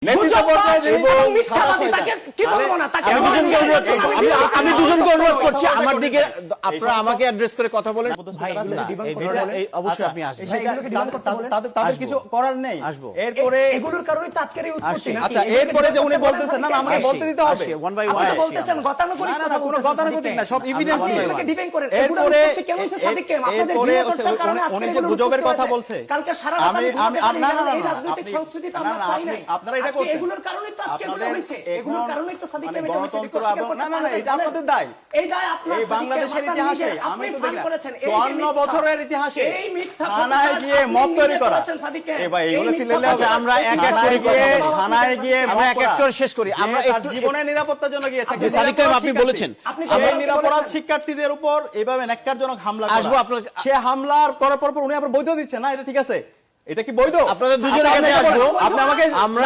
আমি দুজনকে অনুরোধ করছি আমার দিকে আপনারা আমাকে অ্যাড্রেস করে কথা বলেন। অবশ্যই আপনি আসবেন, তাদের কিছু করার নেই। আসবো এরপরে এগুলোর কারণে তো আজকের এই উৎপত্তি। আচ্ছা, এরপরে যে উনি বলতেছেন না আমাকে বলতে দিতে হবে। ওয়ান বাই ওয়ান আপনি বলতেছেন গতানুগতিক, না কোনো গতানুগতিক না, সব এভিডেন্স নিয়ে। ডিপেন্ড করে এরপরে কেন হইছে সাদিক কেন আপনাদের এরপরে চর্চার কারণে আজকে উনি যে গুজবের কথা বলছে, কালকে সারা রাত আমি না এই রাজনৈতিক সংস্কৃতিতে আমরা পাই নাই। আপনারা এটা করছেন, এগুলোর কারণেই তো আজকে এগুলো হইছে, এগুলোর কারণেই তো সাদিক কেন গণতন্ত্র না এটা আপনাদের দায়। এই দায় আপনার এই বাংলাদেশের ইতিহাসে আমি তো দেখলাম করেছেন 54 বছরের ইতিহাসে এই মিথ্যা থানায় গিয়ে মব তৈরি করা। এ ভাই এগুলো সিলেলে আচ্ছা আমরা এক এক করে থানায় গিয়ে আমরা এক এক করে শেষ করি। আমরা একটু জীবনের নিরাপত্তার জন্য গিয়েছে। যে সাদিক ভাই আপনি বলেছেন আমার নিরাপরাধ শিক্ষার্থীদের উপর এইভাবে নেককারজনক হামলা করা। আসবো আপনার সে হামলার করার পর উনি আবার বৈধ দিচ্ছেন না, এটা ঠিক আছে? এটা কি বৈধ? আপনাদের দুজনের কাছে আসবো। আপনি আমাকে আমরা